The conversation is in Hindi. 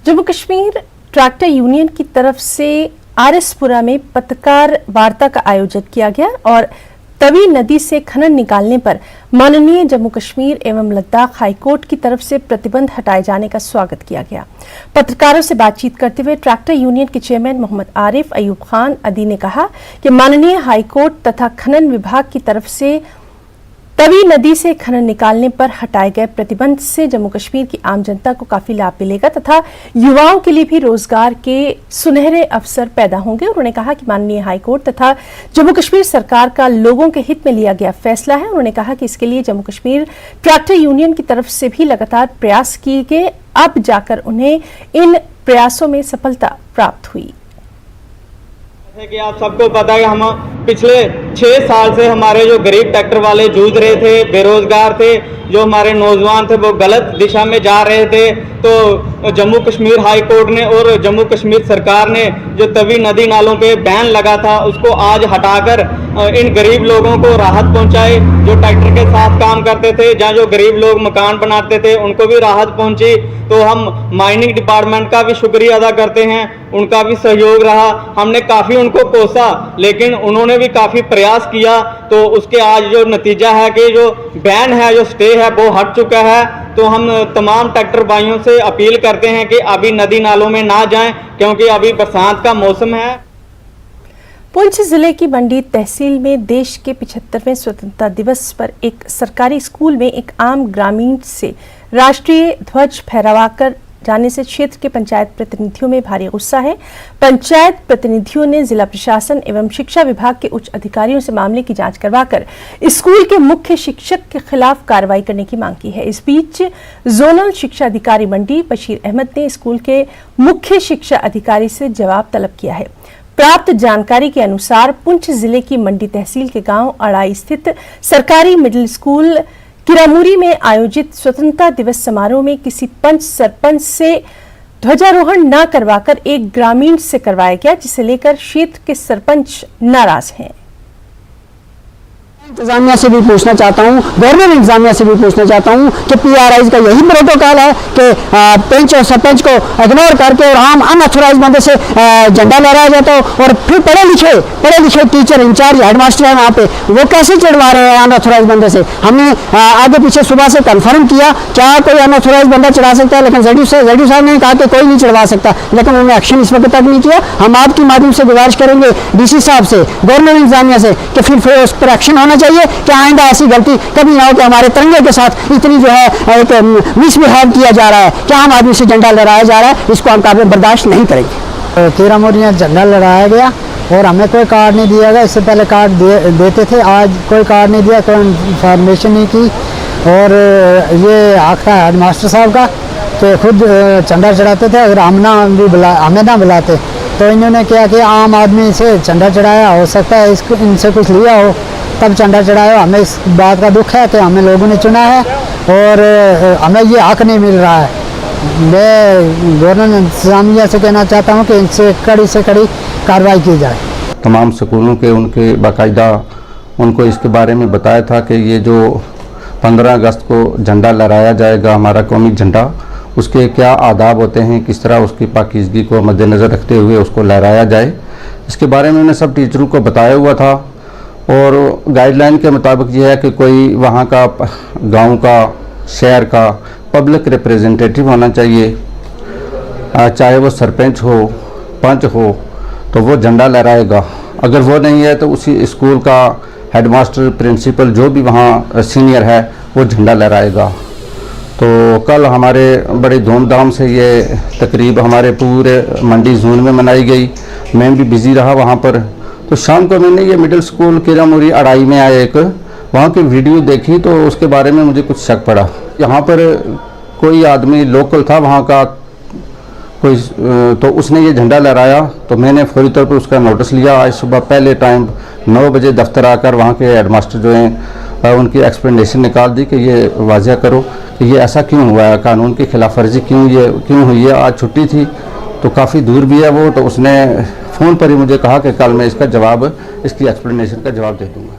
जम्मू कश्मीर ट्रैक्टर यूनियन की तरफ से आरएसपुरा में पत्रकार वार्ता का आयोजन किया गया और तवी नदी से खनन निकालने पर माननीय जम्मू कश्मीर एवं लद्दाख हाईकोर्ट की तरफ से प्रतिबंध हटाए जाने का स्वागत किया गया। पत्रकारों से बातचीत करते हुए ट्रैक्टर यूनियन के चेयरमैन मोहम्मद आरिफ अयूब खान अदी ने कहा कि माननीय हाईकोर्ट तथा खनन विभाग की तरफ से तवी नदी से खनन निकालने पर हटाए गए प्रतिबंध से जम्मू कश्मीर की आम जनता को काफी लाभ मिलेगा तथा युवाओं के लिए भी रोजगार के सुनहरे अवसर पैदा होंगे। उन्होंने कहा कि माननीय हाईकोर्ट तथा जम्मू कश्मीर सरकार का लोगों के हित में लिया गया फैसला है। उन्होंने कहा कि इसके लिए जम्मू कश्मीर ट्रैक्टर यूनियन की तरफ से भी लगातार प्रयास किए गए, अब जाकर उन्हें इन प्रयासों में सफलता प्राप्त हुई। कि आप सबको पता है कि हम पिछले 6 साल से हमारे जो गरीब ट्रैक्टर वाले जूझ रहे थे, बेरोजगार थे, जो हमारे नौजवान थे वो गलत दिशा में जा रहे थे। तो जम्मू कश्मीर हाई कोर्ट ने और जम्मू कश्मीर सरकार ने जो तवी नदी नालों पे बैन लगा था उसको आज हटाकर इन गरीब लोगों को राहत पहुंचाई। जो ट्रैक्टर के साथ काम करते थे, जहाँ जो गरीब लोग मकान बनाते थे, उनको भी राहत पहुंची। तो हम माइनिंग डिपार्टमेंट का भी शुक्रिया अदा करते हैं, उनका भी सहयोग रहा। हमने काफ़ी उनको कोसा लेकिन उन्होंने भी काफ़ी प्रयास किया। तो उसके आज जो नतीजा है कि जो बैन है, जो स्टे है, वो हट चुका है। तो हम तमाम ट्रैक्टर भाइयों से अपील करते हैं कि अभी नदी नालों में ना जाएं क्योंकि अभी बरसात का मौसम है। पुंछ जिले की मंडी तहसील में देश के 75वें स्वतंत्रता दिवस पर एक सरकारी स्कूल में एक आम ग्रामीण से राष्ट्रीय ध्वज फहराकर जाने से क्षेत्र के पंचायत प्रतिनिधियों में भारी गुस्सा है। पंचायत प्रतिनिधियों ने जिला प्रशासन एवं शिक्षा विभाग के उच्च अधिकारियों से मामले की जांच करवाकर स्कूल के मुख्य शिक्षक के खिलाफ कार्रवाई करने की मांग की है। इस बीच जोनल शिक्षा अधिकारी मंडी बशीर अहमद ने स्कूल के मुख्य शिक्षा अधिकारी से जवाब तलब किया है। प्राप्त जानकारी के अनुसार पुंछ जिले की मंडी तहसील के गांव अड़ाई स्थित सरकारी मिडिल स्कूल किरामुरी में आयोजित स्वतंत्रता दिवस समारोह में किसी पंच सरपंच से ध्वजारोहण न करवाकर एक ग्रामीण से करवाया गया, जिसे लेकर क्षेत्र के सरपंच नाराज हैं। इंतजामिया से भी पूछना चाहता हूँ, गवर्नमेंट इंतजामिया से भी पूछना चाहता हूँ कि पीआरआई का यही प्रोटोकॉल है कि पंच और सरपंच को इग्नोर करके और आम अनऑथोराइज बंदे से झंडा लहराया जाता हो और फिर पढ़े लिखे टीचर इंचार्ज हेडमास्टर है वहाँ पे, वो कैसे चढ़वा रहे हैं अनऑथोराइज बंदे से। हमने आगे पीछे सुबह से कन्फर्म किया क्या कोई अनऑथोराइज बंदा चढ़ा सकता है, लेकिन जडयू साहब ने कहा कि कोई नहीं चढ़वा सकता, लेकिन उन्होंने एक्शन इस वक्त तक नहीं किया। हम आपके माध्यम से गुजारिश करेंगे डीसी साहब से, गवर्नमेंट इंतजामिया से कि फिर उस पर एक्शन होना चाहिए कि आइंदा ऐसी गलती कभी ना हो कि हमारे तिरंगे के साथ इतनी जो है एक मिसबिहेव किया जा रहा है, क्या आम आदमी से झंडा लहराया जा रहा है, इसको हम काफी बर्दाश्त नहीं करेंगे। किरामुरी में झंडा लहराया गया और हमें कोई कार्ड नहीं दिया गया। इससे पहले कार्ड देते थे, आज कोई कार्ड नहीं दिया, कोई इन्फॉर्मेशन नहीं की। और ये हक है हेडमास्टर साहब का कि खुद झंडा चढ़ाते थे, अगर हमें ना बुलाते तो इन्होंने क्या कि आम आदमी से झंडा चढ़ाया, हो सकता है इसको इनसे कुछ लिया हो तब झंडा चढ़ाया। हमें इस बात का दुख है कि हमें लोगों ने चुना है और हमें ये हक नहीं मिल रहा है। मैं गवर्नमेंट इंतजामिया से कहना चाहता हूँ कि इनसे कड़ी से कड़ी कार्रवाई की जाए। तमाम स्कूलों के उनके बाकायदा उनको इसके बारे में बताया था कि ये जो 15 अगस्त को झंडा लहराया जाएगा, हमारा कौमी झंडा, उसके क्या आदाब होते हैं, किस तरह उसकी पाकीज़गी को मद्देनज़र रखते हुए उसको लहराया जाए, इसके बारे में उन्हें सब टीचरों को बताया हुआ था। और गाइडलाइन के मुताबिक ये है कि कोई वहाँ का गांव का, शहर का पब्लिक रिप्रेजेंटेटिव होना चाहिए, चाहे वो सरपंच हो, पंच हो, तो वो झंडा लहराएगा। अगर वो नहीं है तो उसी स्कूल का हेडमास्टर, प्रिंसिपल, जो भी वहाँ सीनियर है, वो झंडा लहराएगा। तो कल हमारे बड़े धूमधाम से ये तकरीब हमारे पूरे मंडी जोन में मनाई गई। मैं भी बिज़ी रहा वहाँ पर। तो शाम को मैंने ये मिडिल स्कूल किरामुरी अड़ाई में आए एक वहाँ की वीडियो देखी तो उसके बारे में मुझे कुछ शक पड़ा। यहाँ पर कोई आदमी लोकल था वहाँ का कोई, तो उसने ये झंडा लहराया तो मैंने फौरी तौर पर उसका नोटिस लिया। आज सुबह पहले टाइम 9 बजे दफ्तर आकर वहाँ के हेडमास्टर जो हैं उनकी एक्सप्लेनेशन निकाल दी कि ये वाज़ह करो कि ये ऐसा क्यों हुआ है, कानून की खिलाफ वर्जी क्यों हुई है। आज छुट्टी थी तो काफ़ी दूर भी है वो, तो उसने फ़ोन पर ही मुझे कहा कि कल मैं इसका जवाब, इसकी एक्सप्लेनेशन का जवाब दे दूँगा।